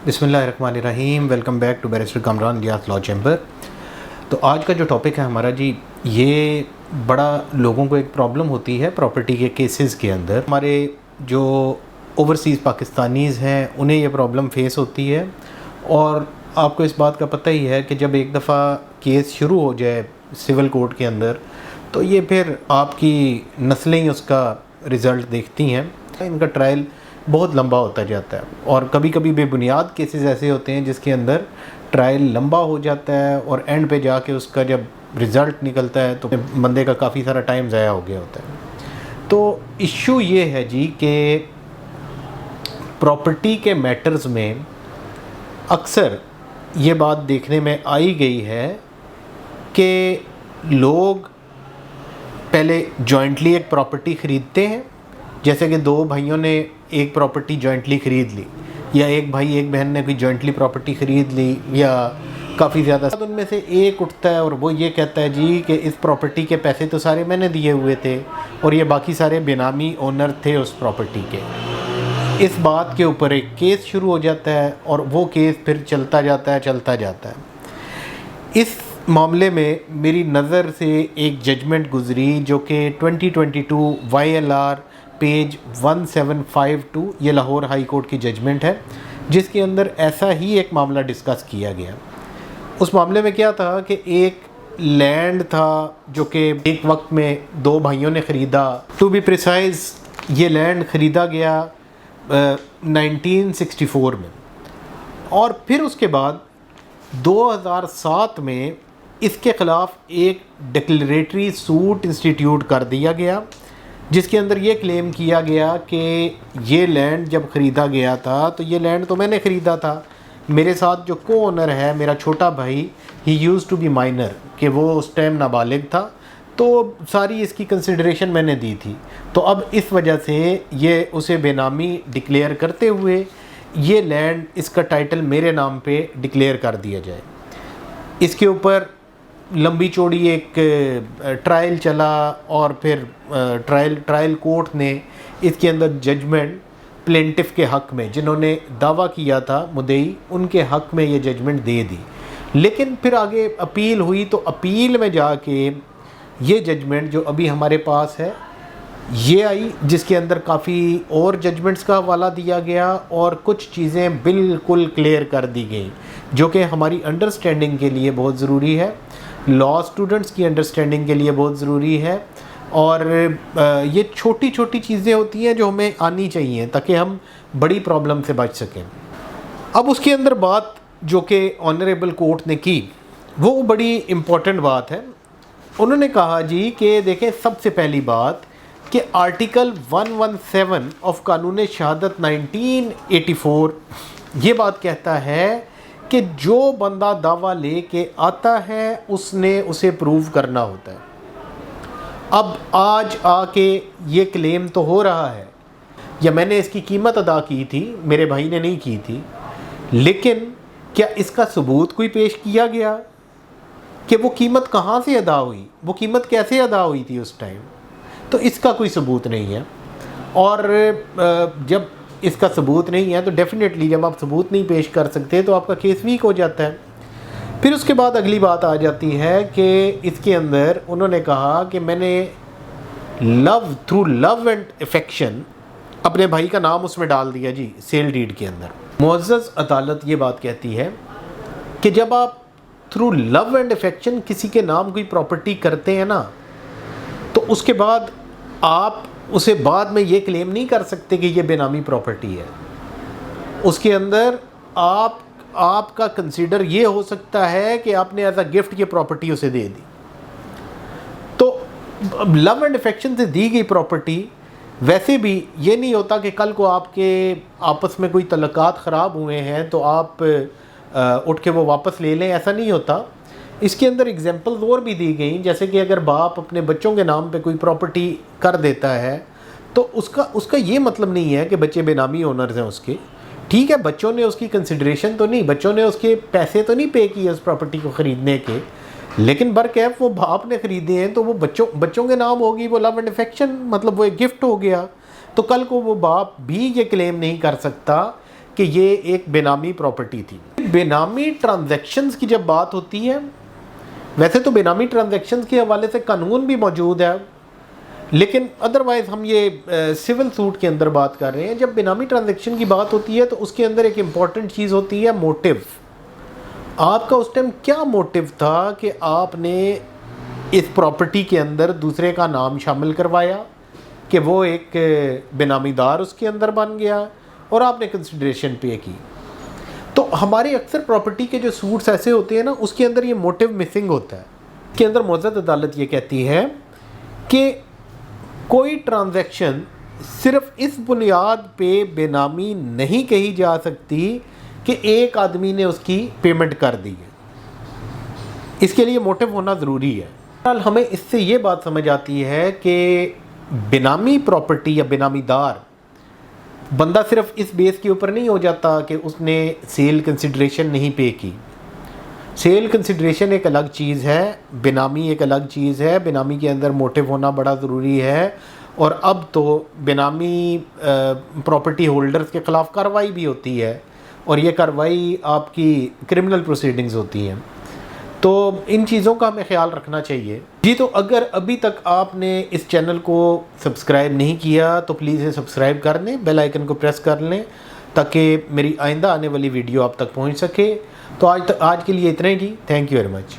बिस्मिल्लाहिर्रहमानिर्रहीम। Welcome back to barrister Kamran Riaz law chamber. तो आज का जो टॉपिक है हमारा जी, ये बड़ा लोगों को एक प्रॉब्लम होती है प्रॉपर्टी के केसेस के अंदर। हमारे जो ओवरसीज़ पाकिस्तानीज़ हैं उन्हें ये प्रॉब्लम फेस होती है, और आपको इस बात का पता ही है कि जब एक दफ़ा केस शुरू हो जाए सिविल कोर्ट के अंदर तो ये फिर आपकी नस्लें ही उसका रिज़ल्ट देखती हैं। इनका ट्रायल बहुत लंबा होता जाता है, और कभी कभी बेबुनियाद केसेस ऐसे होते हैं जिसके अंदर ट्रायल लंबा हो जाता है और एंड पे जाके उसका जब रिज़ल्ट निकलता है तो बंदे का काफ़ी सारा टाइम ज़ाया हो गया होता है। तो इशू ये है जी कि प्रॉपर्टी के मैटर्स में अक्सर ये बात देखने में आई गई है कि लोग पहले जॉइंटली एक प्रॉपर्टी ख़रीदते हैं, जैसे कि दो भाइयों ने एक प्रॉपर्टी जॉइंटली ख़रीद ली, या एक भाई एक बहन ने कोई जॉइंटली प्रॉपर्टी ख़रीद ली, या काफ़ी ज़्यादा। उनमें से एक उठता है और वो ये कहता है जी कि इस प्रॉपर्टी के पैसे तो सारे मैंने दिए हुए थे और ये बाकी सारे बेनामी ओनर थे उस प्रॉपर्टी के। इस बात के ऊपर एक केस शुरू हो जाता है और वो केस फिर चलता जाता है। इस मामले में मेरी नज़र से एक जजमेंट गुज़री जो कि 2022 YLR पेज 1752, ये लाहौर हाई कोर्ट की जजमेंट है, जिसके अंदर ऐसा ही एक मामला डिस्कस किया गया। उस मामले में क्या था कि एक लैंड था जो कि एक वक्त में दो भाइयों ने ख़रीदा। टू बी प्रिसाइज ये लैंड ख़रीदा गया 1964 में, और फिर उसके बाद 2007 में इसके ख़िलाफ़ एक डिक्लेरेटरी सूट इंस्टीट्यूट कर दिया गया, जिसके अंदर ये क्लेम किया गया कि ये लैंड जब ख़रीदा गया था तो ये लैंड तो मैंने ख़रीदा था, मेरे साथ जो को ओनर है मेरा छोटा भाई, ही यूज़ टू बी माइनर, कि वो उस टाइम नाबालिग था, तो सारी इसकी कंसिडरेशन मैंने दी थी। तो अब इस वजह से ये उसे बेनामी डिक्लेयर करते हुए ये लैंड, इसका टाइटल मेरे नाम पे डिक्लेयर कर दिया जाए। इसके ऊपर लंबी चौड़ी एक ट्रायल चला, और फिर ट्रायल कोर्ट ने इसके अंदर जजमेंट प्लेंटिफ के हक़ में, जिन्होंने दावा किया था मुद्दई, उनके हक़ में ये जजमेंट दे दी। लेकिन फिर आगे अपील हुई, तो अपील में जाके ये जजमेंट जो अभी हमारे पास है ये आई, जिसके अंदर काफ़ी और जजमेंट्स का हवाला दिया गया और कुछ चीज़ें बिल्कुल क्लियर कर दी गई जो कि हमारी अंडरस्टैंडिंग के लिए बहुत ज़रूरी है, लॉ स्टूडेंट्स की अंडरस्टैंडिंग के लिए बहुत ज़रूरी है। और ये छोटी छोटी चीज़ें होती हैं जो हमें आनी चाहिए ताकि हम बड़ी प्रॉब्लम से बच सकें। अब उसके अंदर बात जो कि ऑनरेबल कोर्ट ने की वो बड़ी इम्पोर्टेंट बात है। उन्होंने कहा जी कि देखें, सबसे पहली बात कि आर्टिकल 117 ऑफ कानून शहादत 1984 ये बात कहता है कि जो बंदा दावा लेके आता है उसने उसे प्रूव करना होता है। अब आज आके ये क्लेम तो हो रहा है, या मैंने इसकी कीमत अदा की थी, मेरे भाई ने नहीं की थी, लेकिन क्या इसका सबूत कोई पेश किया गया कि वो कीमत कहाँ से अदा हुई, वो कीमत कैसे अदा हुई थी उस टाइम? तो इसका कोई सबूत नहीं है। और जब इसका सबूत नहीं है तो डेफिनेटली जब आप सबूत नहीं पेश कर सकते तो आपका केस वीक हो जाता है। फिर उसके बाद अगली बात आ जाती है कि इसके अंदर उन्होंने कहा कि मैंने थ्रू लव एंड अफेक्शन अपने भाई का नाम उसमें डाल दिया जी सेल डीड के अंदर। मुअज़्ज़ज़ अदालत ये बात कहती है कि जब आप थ्रू लव एंड अफेक्शन किसी के नाम कोई प्रॉपर्टी करते हैं ना, तो उसके बाद आप उसे बाद में ये क्लेम नहीं कर सकते कि ये बेनामी प्रॉपर्टी है। उसके अंदर आपका कंसीडर ये हो सकता है कि आपने एज अ गिफ्ट ये प्रॉपर्टी उसे दे दी। तो लव एंड अफेक्शन से दी गई प्रॉपर्टी, वैसे भी ये नहीं होता कि कल को आपके आपस में कोई तल्लुकात ख़राब हुए हैं तो आप उठ के वो वापस ले लें, ऐसा नहीं होता। इसके अंदर एग्जांपल्स और भी दी गई, जैसे कि अगर बाप अपने बच्चों के नाम पे कोई प्रॉपर्टी कर देता है तो उसका ये मतलब नहीं है कि बच्चे बेनामी ओनर्स हैं उसके। ठीक है, बच्चों ने उसकी कंसिडरेशन तो नहीं, बच्चों ने उसके पैसे तो नहीं पे किए उस प्रॉपर्टी को ख़रीदने के, लेकिन बरकैफ वो बाप ने ख़रीदे हैं तो वो बच्चों के नाम होगी, वो लव एंड अफेक्शन, मतलब वो एक गिफ्ट हो गया। तो कल को वो बाप भी ये क्लेम नहीं कर सकता کہ یہ ایک بینامی پراپرٹی تھی۔ بینامی ٹرانزیکشنز کی جب بات ہوتی ہے، ویسے تو بینامی ٹرانزیکشنز کے حوالے سے قانون بھی موجود ہے، لیکن ادروائز ہم یہ سول سوٹ کے اندر بات کر رہے ہیں۔ جب بینامی ٹرانزیکشن کی بات ہوتی ہے تو اس کے اندر ایک امپورٹنٹ چیز ہوتی ہے موٹیو۔ آپ کا اس ٹائم کیا موٹیو تھا کہ آپ نے اس پراپرٹی کے اندر دوسرے کا نام شامل کروایا کہ وہ ایک بینامی دار اس کے اندر بن گیا اور آپ نے کنسیڈریشن پے کی؟ تو ہمارے اکثر پراپرٹی کے جو سوٹس ایسے ہوتے ہیں نا، اس کے اندر یہ موٹیو مسنگ ہوتا ہے۔ اس کے اندر معزز عدالت یہ کہتی ہے کہ کوئی ٹرانزیکشن صرف اس بنیاد پہ بے نامی نہیں کہی جا سکتی کہ ایک آدمی نے اس کی پیمنٹ کر دی ہے، اس کے لیے موٹیو ہونا ضروری ہے۔ ہمیں اس سے یہ بات سمجھ آتی ہے کہ بینامی پراپرٹی یا بینامی دار بندہ صرف اس بیس کے اوپر نہیں ہو جاتا کہ اس نے سیل کنسیڈریشن نہیں پے کی۔ سیل کنسیڈریشن ایک الگ چیز ہے، بینامی ایک الگ چیز ہے، بینامی کے اندر موٹیو ہونا بڑا ضروری ہے، اور اب تو بینامی پراپرٹی ہولڈرز کے خلاف کارروائی بھی ہوتی ہے، اور یہ کارروائی آپ کی کرمنل پروسیڈنگز ہوتی ہیں، تو ان چیزوں کا ہمیں خیال رکھنا چاہیے۔ جی، تو اگر ابھی تک آپ نے اس چینل کو سبسکرائب نہیں کیا تو پلیز اسے سبسکرائب کر لیں، بیل آئیکن کو پریس کر لیں تاکہ میری آئندہ آنے والی ویڈیو آپ تک پہنچ سکے۔ تو آج کے لیے اتنا ہی جی، تھینک یو ویری مچ۔